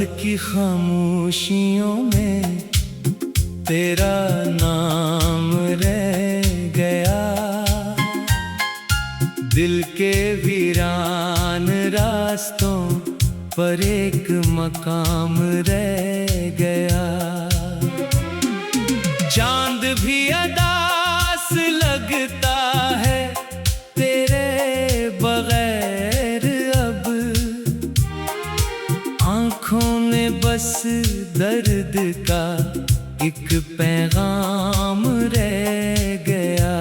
की खामोशियों में तेरा नाम रह गया। दिल के वीरान रास्तों पर एक मकाम रह गया। चांद भी अदास लगता है तेरे बगैर अब। आंखों में बस दर्द का एक पैगाम रह गया।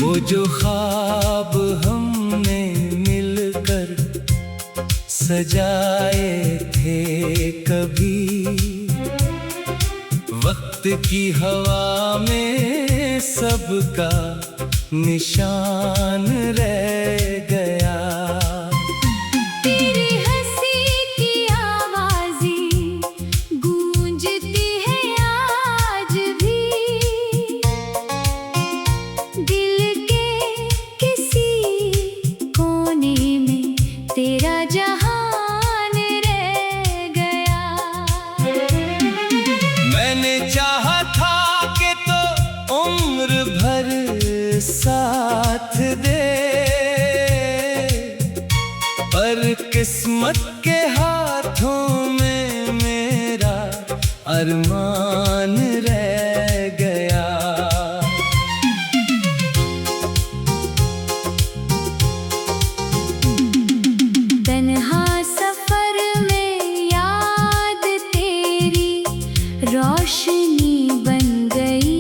वो जो ख्वाब हमने मिलकर सजाए थे कभी, वक्त की हवा में सबका निशान रह गया। तेरी हंसी की आवाज़ें गूंजती है आज भी। दिल के किसी कोने में तेरा जहान रह गया। मैंने चाहा था कि तो उम्र भर साथ दे, पर किस्मत के हाथों में मेरा अरमान रह गया। तन्हा सफर में याद तेरी रोशनी बन गई।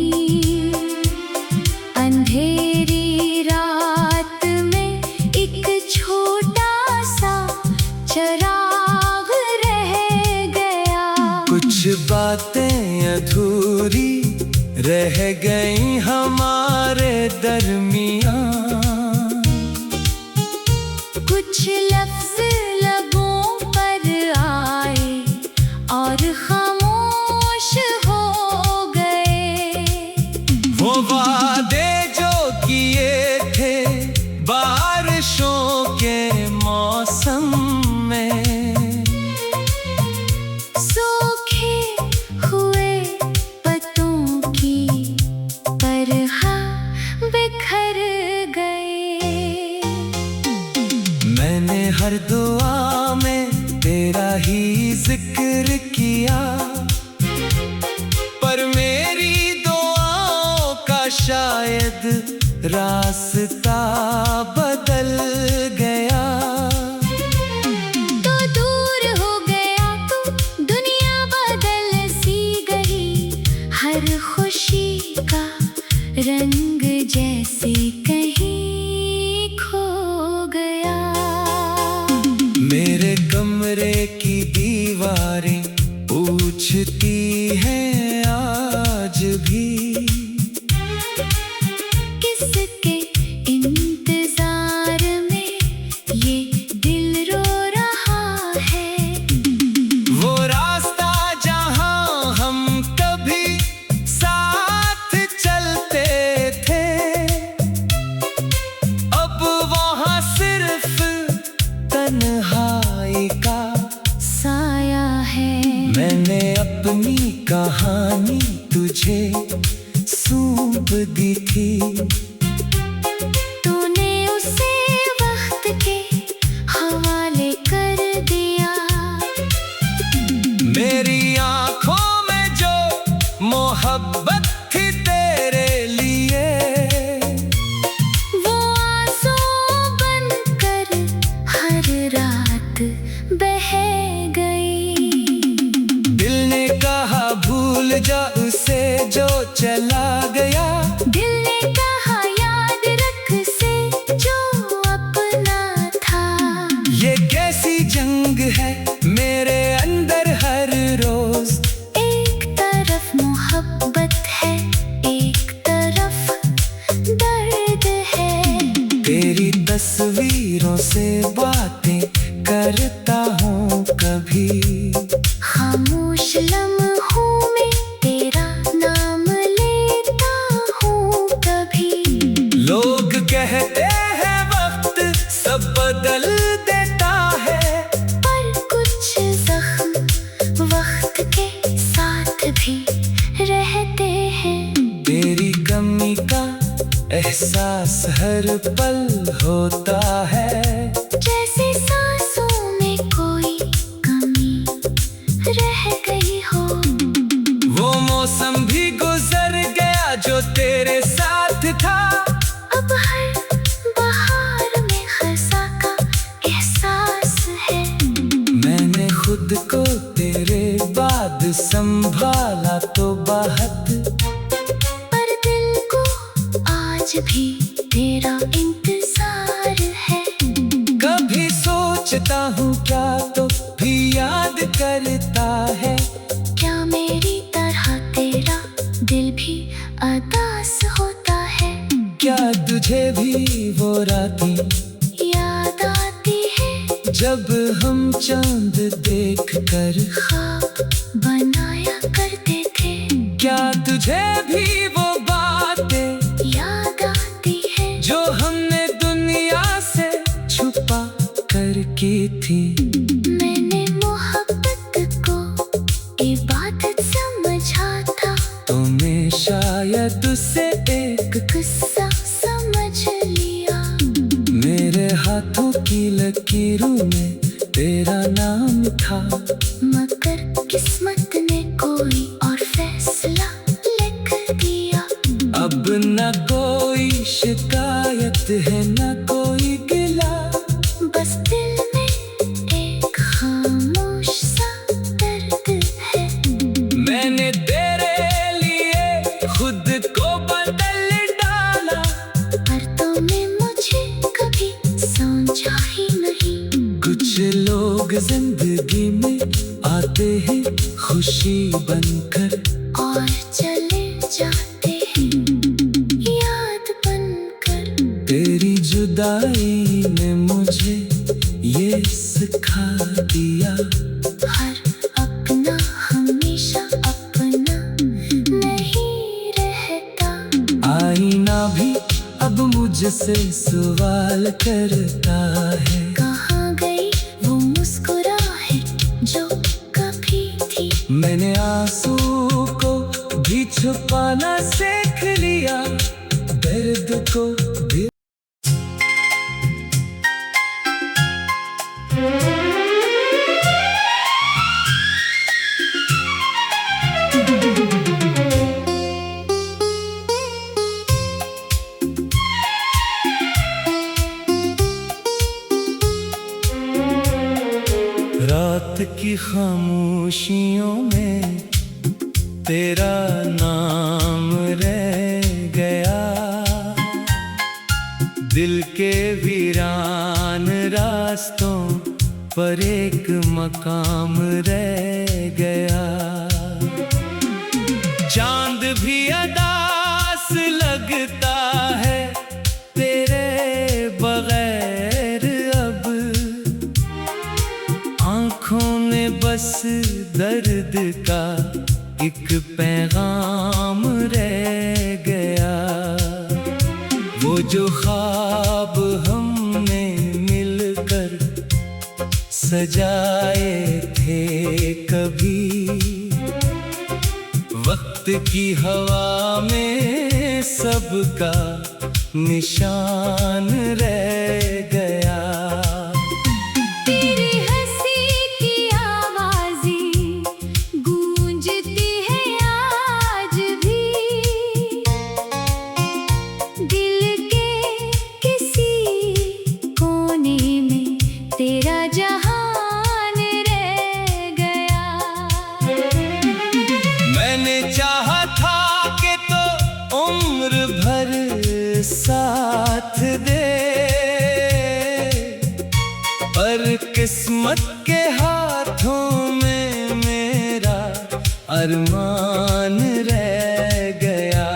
अंधेरी रात में एक छोटा सा चिराग रह गया। कुछ बातें अधूरी रह गई हमारे दरमियां। कुछ लफ्ज लबों पर आए और खामोश हो गए। वो वादे जो किए थे बारिशों के मौसम में, सूखे हुए पत्तों की तरह बिखर गए। मैंने हर दुआ में तेरा ही जिक्र किया, पर मेरी दुआओं का शायद रास्ता बदल गया। तो दूर हो गया तू, दुनिया बदल सी गई। हर खुशी का रंग जैसे कहीं खो गया। मेरे कमरे की दीवारें पूछती हैं आज भी, किसके इंतजार में ये दिल रो रहा है। वो रास्ता जहां हम कभी साथ चलते थे, अब वहां सिर्फ तन्हाई का साया है। मैंने अपनी कहानी तुझे सौंप दी थी, तूने उसे वक्त के हवाले कर दिया। मेरी आंखों में जो मोहब्बत थी तेरे लिए, वो आंसू बनकर हर रात बह गई। दिल ने कहा भूल जा उसे जो चला गया। दिल ने कहा याद रख से जो अपना था। ये कैसी जंग है मेरे अंदर हर रोज। एक तरफ मोहब्बत है, एक तरफ दर्द है। तेरी तस्वीरों से बातें करता हूँ कभी, खामोश लम्हों में तेरा नाम लेता हूँ कभी। लोग कहते हैं वक्त सब बदल देता है, पर कुछ हर पल होता है। जैसे सांसों में कोई कमी रह गई हो। वो मौसम भी गुजर गया जो तेरे साथ था। अब हर बहार में खज़ा का एहसास है। मैंने खुद को तेरे बाद संभाला तो बहुत, पर दिल को आज भी तेरा इंतजार है। कभी सोचता हूँ क्या तो भी याद करता है। क्या मेरी तरह तेरा दिल भी उदास होता है? क्या तुझे भी वो रातें याद आती है जब हम चांद देख कर ख्वाब बनाया करते थे? क्या तुझे भी वो बातें याद आती है जो हमने दुनिया से छुपा कर की थी? मैंने मोहब्बत को इबादत समझा था, तुम्हें शायद उससे एक किस्सा समझ लिया। मेरे हाथों की लकीरों में तेरा नाम था, मगर किस्मत ने कोई और फैसला लिख दिया। अब न कोई शिकायत है न कोई गिला, बस दिल में एक खामोश सा दर्द है। मैंने तेरे लिए खुद को बदल डाला, पर तूने मुझे कभी समझा ही नहीं। कुछ लोग जिंदगी में आते हैं खुशी बनकर और चले जाते हैं याद बनकर। तेरी जुदाई ने मुझे ये सिखा दिया, हर अपना हमेशा अपना नहीं रहता। आईना भी अब मुझसे सवाल करता है। कहाँ गई वो मुस्कुराहट जो कभी थी? मैंने आंसू को भी छुपाना सीख लिया, दर्द को भी। रात की खामोशियों में तेरा नाम रह गया, दिल के वीरान रास्तों पर एक मकाम रह गया। चांद भी अदास लगता है तेरे बगैर, अब आँखों में बस दर्द का एक पैगाम रह गया। वो जो ख्वाब हमने मिलकर सजाए थे कभी, वक्त की हवा में सबका निशान रह गया। तेरी हंसी की आवाज़ें गूंजती है आज भी, दिल के किसी कोने में तेरा जहान रह गया। मैंने चाहा था कि तो उम्र भर साथ दे, पर किस्मत के हाथों में मेरा अरमान रह गया।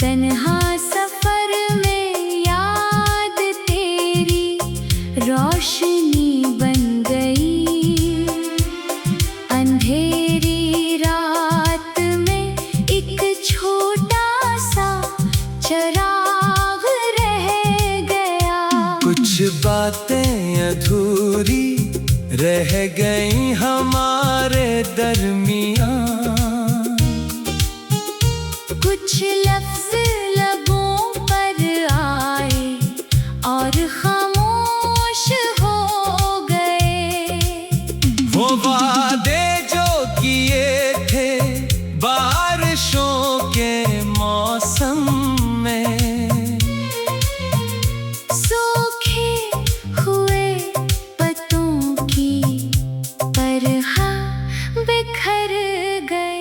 तन्हा सफर में याद तेरी रोशनी बन गई, अंधेरी रात में एक छोटा सा चराग रह गया। कुछ बातें कुछ लफ्ज लबों पर आए और खामोश हो गए। वो वादे जो किए थे बारिशों के मौसम में, सूखे हुए पत्तों की तरह बिखर गए।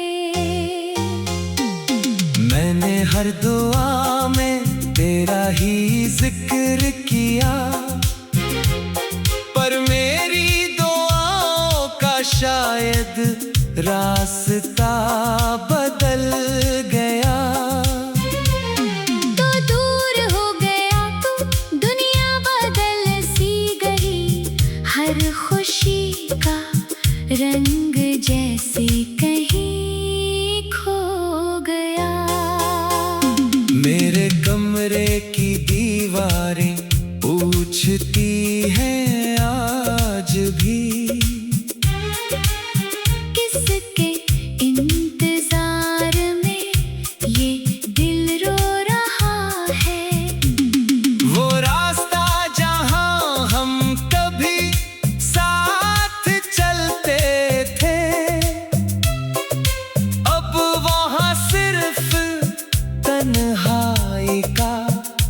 मैंने हर दुआ में तेरा ही जिक्र किया, पर मेरी दुआओं का शायद रास्ता बदल गया। तो दूर हो गया तू, दुनिया बदल सी गई, हर खुशी का रंग जैसे कहीं खो गया। मेरे कमरे की दीवारें पूछती हैं आज भी, किसके इंतजार में ये दिल रो रहा है। वो रास्ता जहां हम कभी साथ चलते थे, अब वहां सिर्फ तन्हाई का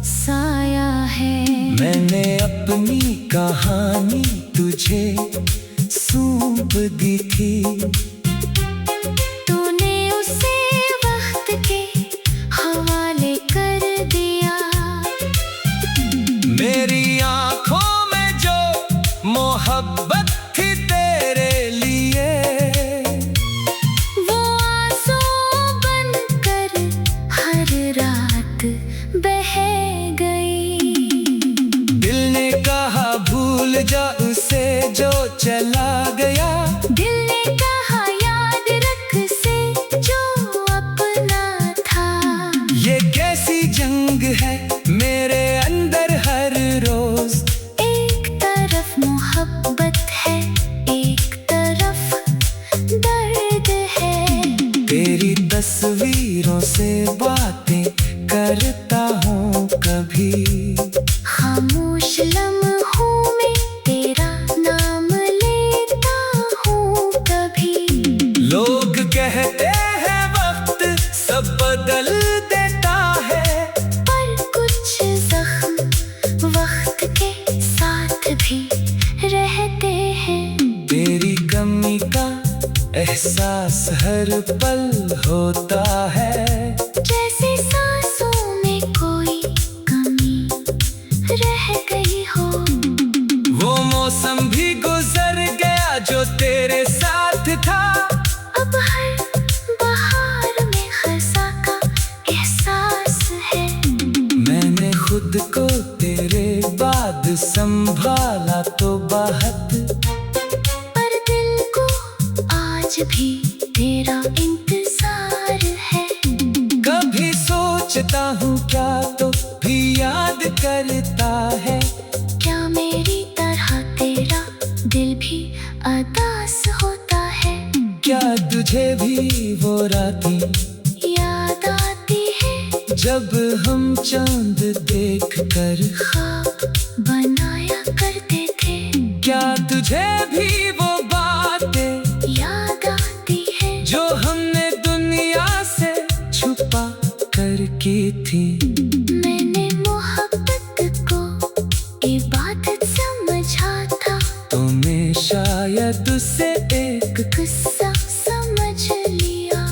साया है। मैंने अपनी कहानी तुझे सौंप दी थी, तूने उसे वक्त के हवाले कर दिया। मेरी आंखों में जो मोहब्बत थी तेरे लिए, वो आंसू बनकर हर रात बह गई। दिल ने कहा भूल जा उसे जो चला गया, दिल ने कहा याद रख से जो अपना था। ये कैसी जंग है मेरे अंदर हर रोज, एक तरफ मोहब्बत है, एक तरफ दर्द है। तेरी तस्वीरों से बातें करता हूँ कभी, खामोश लम्हों में तेरा नाम लेता हूँ कभी। लोग कहते हैं वक्त सब बदल देता है, पर कुछ जख्म वक्त के साथ भी रहते हैं। तेरी कमी का एहसास हर पल होता है, जैसे सांसों में कोई कमी रह गई हो। वो मौसम भी गुजर गया जो तेरे साथ था, अब हर बहार में खसा का एहसास है। मैंने खुद को तेरे बाद संभाला तो बाहत, पर दिल को आज भी तेरा इंतजार है। कभी सोचता हूँ क्या तो भी याद करता है, क्या मेरी तरह तेरा दिल भी उदास होता है। क्या तुझे भी वो रातें याद आती है जब हम चांद देख कर, ख्वाब बनाया करते थे। क्या तुझे भी वो बातें याद आती है जो हमने दुनिया से छुपा कर की थी। मैंने मोहब्बत को इबादत समझा था, तुमने शायद उसे एक किस्सा समझ लिया।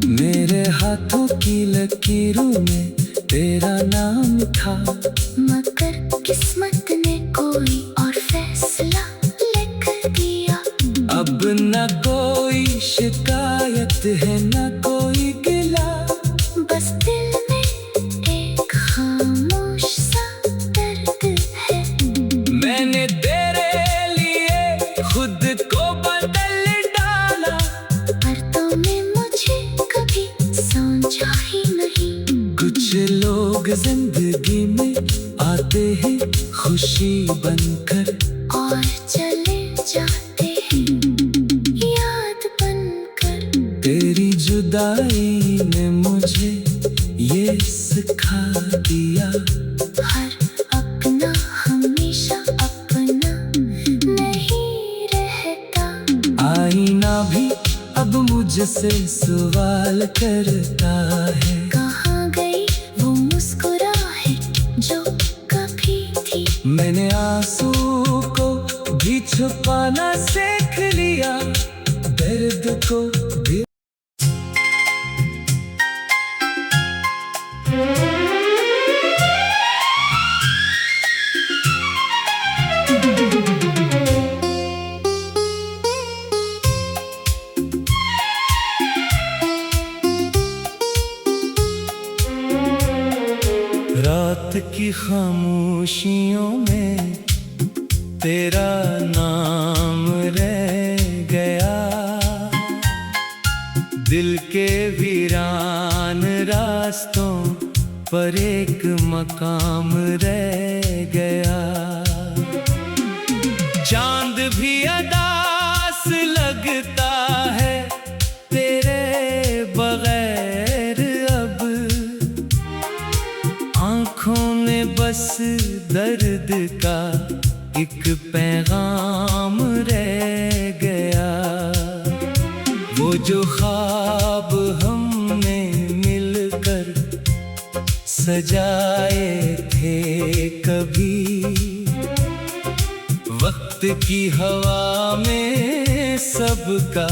मेरे हाथों की लकीरों में तेरा नाम था, मगर किस्मत ने कोई और फैसला लिख दिया। अब न कोई शिकायत है न कोई गिला, बस दिल में एक खामोश सा दर्द है। मैंने तेरे लिए खुद को बदल डाला, पर तुमने मुझे कभी समझा ही नहीं। कुछ लोग जिंदगी में आते हैं खुशी बनकर, और चले जाते हैं याद बनकर। तेरी जुदाई ने मुझे ये सिखा दिया। हर अपना हमेशा अपना नहीं रहता। आईना भी अब मुझसे सवाल करता है। कहाँ गई वो मुस्कुराहट जो कभी थी। मैंने आंसू को भी छुपाना सीख लिया, दर्द को भी। रात की खामोशियों में तेरा नाम रह गया। दिल के वीरान रास्तों पर एक मकाम रह गया। चांद भी अदास लगता है तेरे बगैर। अब आँखों में बस दर्द का एक पैगाम रह गया। वो जो ख्वाब हमने मिलकर सजाए थे कभी, वक्त की हवा में सबका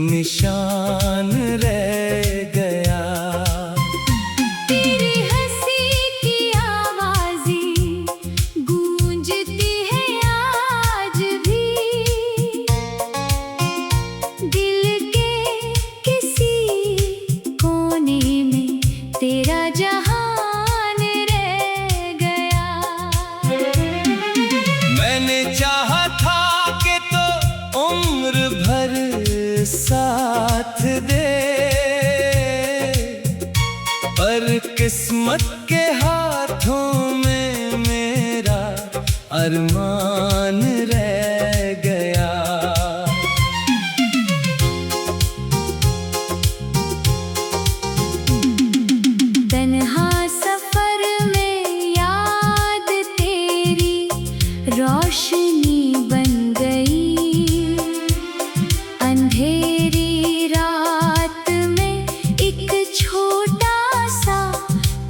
निशान रह गया। तेरी हंसी की आवाज़ें गूंजती है आज भी। दिल के किसी कोने में तेरा जहान रह गया। मैंने चाहा था कि तो उम्र भर साथ दे, पर किस्मत के हाथों में मेरा अरमान रह गया। तन्हा सफर में याद तेरी रोशनी बन गई। अंधेरी रात में एक छोटा सा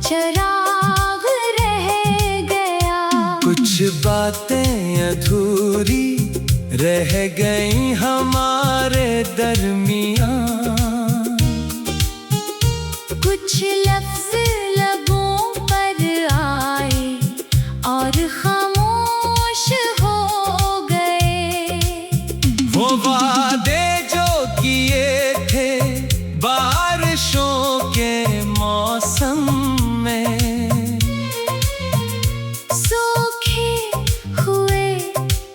चिराग रह गया। कुछ बातें अधूरी रह गई हमारे दरमियां। कुछ लफ्ज लबों पर आए और खामोश हो गए। वो वादे जो किए थे बारिशों के मौसम में, सूखे हुए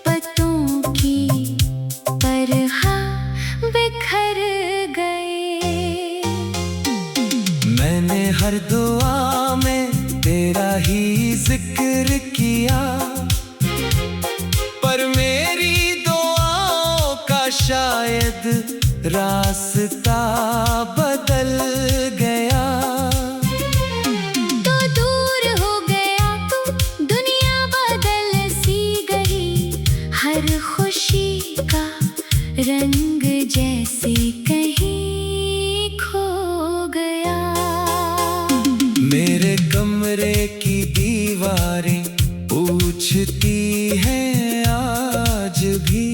पत्तों की तरह बिखर गए। मैंने हर दुआ में तेरा ही जिक्र किया, पर मेरी दुआओं का शायद रास्ता बदल गया। तो दूर हो गया तू, दुनिया बदल सी गई। हर खुशी का रंग जैसे कहीं खो गया। मेरे कमरे की दीवारें पूछती हैं आज भी,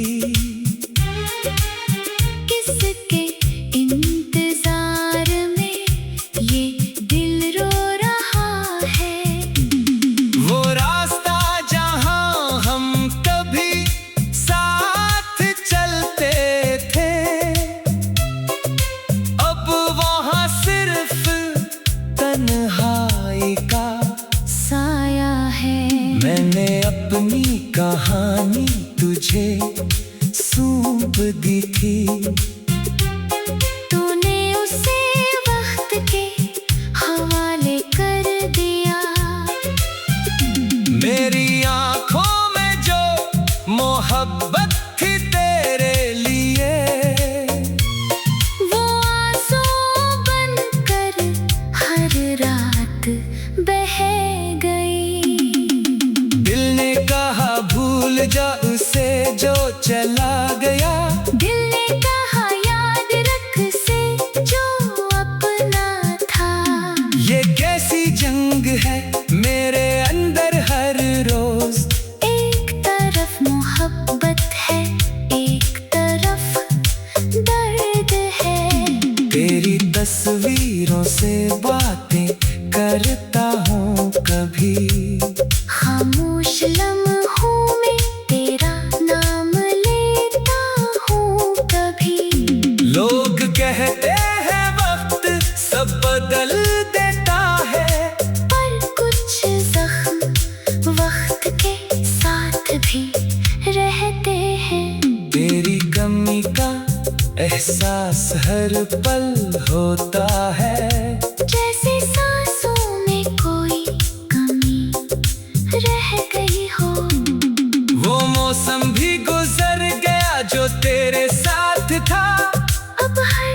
किसके इंतजार में ये दिल रो रहा है। वो रास्ता जहां हम कभी साथ चलते थे, अब वहां सिर्फ तन्हाई का साया है। मैंने अपनी तस्वीरों से बातें करता हूँ कभी। खामोश लम्हों में तेरा नाम लेता हूँ कभी। लोग कहते हैं वक्त सब बदल देता है, पर कुछ जख्म वक्त के साथ भी रहते हैं। तेरी कमी का एहसास हर पल होता है, जैसे सांसों में कोई कमी रह गई हो। वो मौसम भी गुजर गया जो तेरे साथ था। अब हर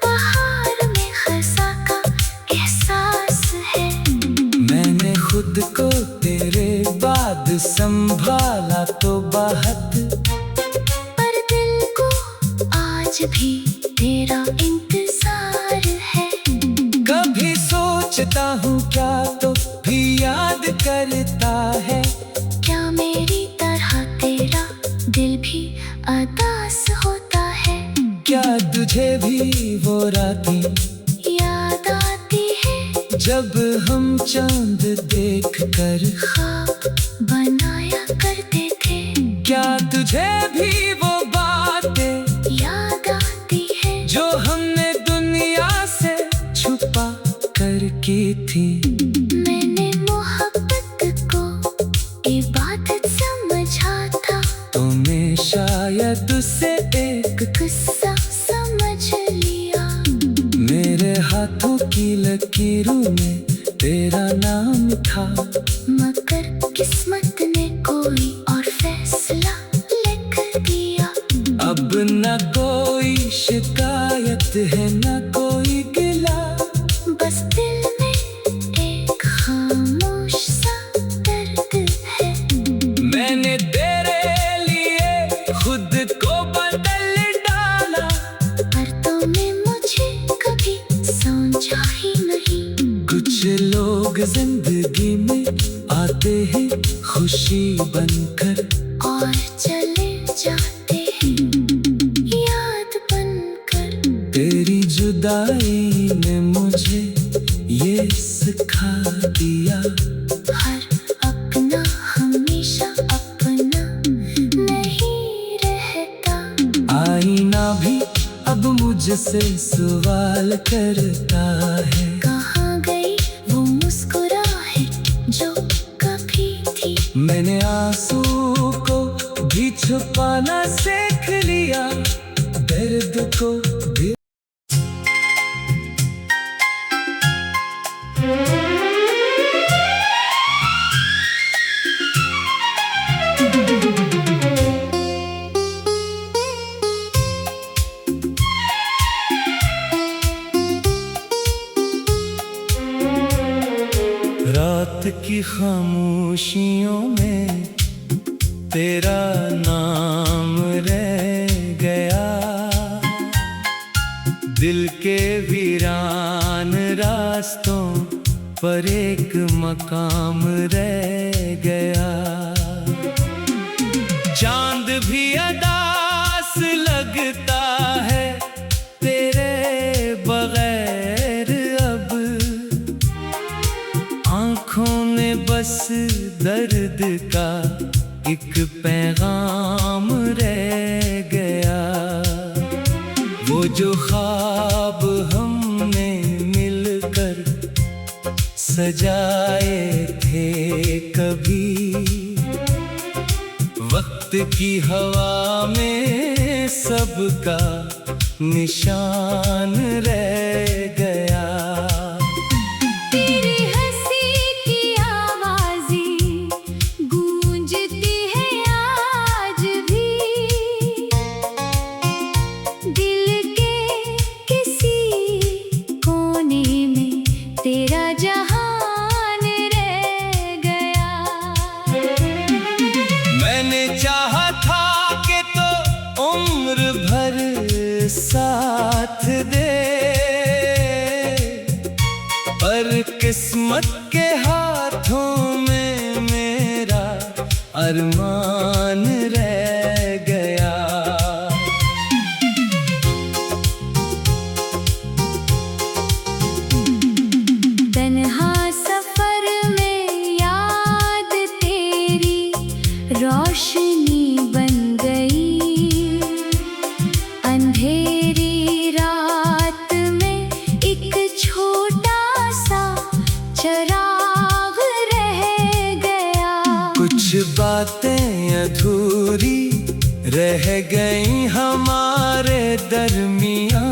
बहार में खज़ां का एहसास है। मैंने खुद को तेरे बाद संभाला तो बाहत, पर दिल को आज भी तेरा इंतजार है। कभी सोचता हूँ क्या तो भी याद करता है। क्या मेरी तरह तेरा दिल भी उदास होता है? क्या तुझे भी वो रातें याद आती है जब हम चांद देख कर ख्वाब बनाया करते थे? क्या तुझे भी वो बातें याद आती है जो हमने दुनिया से छुपा कर की थी? मैंने मोहब्बत को इबादत समझा था, तुम्हें शायद उसे एक गुस्सा समझ लिया। मेरे हाथों की लकीरों में तेरा नाम था, मगर किस्मत ने कोई और फैसला लिख दिया। अब न कोई शिकायत है न कोई गिला, बस दिल में एक खामोश सा दर्द है। मैंने तेरे लिए खुद को बदल डाला, पर तुमने मुझे कभी समझा ही नहीं। कुछ लोग जिंदगी में आते हैं खुशी बनकर, और चले जाते हैं याद बनकर। तेरी जुदाई ने मुझे ये सिखा दिया, हर अपना हमेशा अपना नहीं रहता। आईना भी अब मुझसे सवाल करता है। कहाँ गई वो मुस्कुराहट जो कभी थी? मैंने आंसू को भी छुपाना सीख लिया, दर्द को भी। रात की खामोशियों में तेरा नाम रह गया, दिल के वीरान रास्तों पर एक मकाम रह गया। चांद भी अदास लगता है तेरे बगैर, अब आँखों में बस दर्द का एक पैगाम रह गया। वो जो ख्वाब हमने मिलकर सजाए थे कभी, वक्त की हवा में सबका निशान रह गया। तेरी हंसी की आवाज़ें गूंजती है आज भी, दिल के किसी कोने में तेरा जहान रह गया। मैंने चाहा था कि तो उम्र भर साथ दे, पर किस्मत के हाथों में मेरा अरमान रह गया। बातें अधूरी रह गई हमारे दरमियां।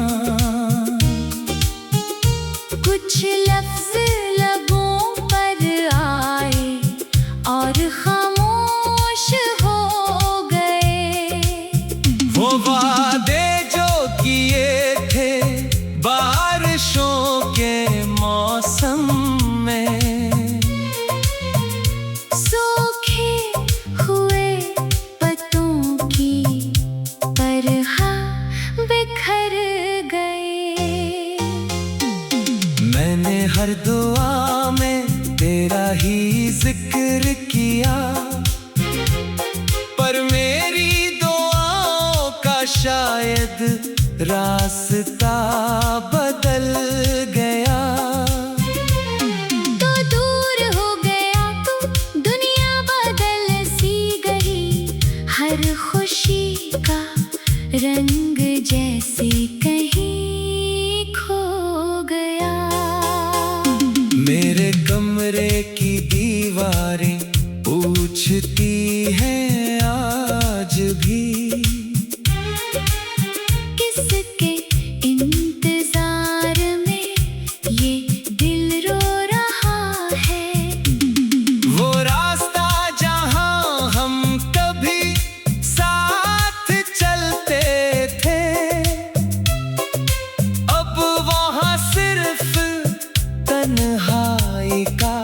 कुछ लफ्ज लबों पर आए और खामोश हो गए। वो वादे जो किए थे बारिशों के मौसम में, सूखे हुए पत्तों की तरह बिखर गए। मैंने हर दुआ में तेरा ही जिक्र किया, पर मेरी दुआओं का शायद रास्ता बदल गया। तो दूर हो गया तू, दुनिया बदल सी गई। हर खुशी का रंग जैसे कहीं खो गया। मेरे कमरे की दीवारें पूछती हैं आज भी, किसके इंतजार में ये दिल रो रहा है। वो रास्ता जहां हम कभी साथ चलते थे, अब वहां सिर्फ तन्हाई का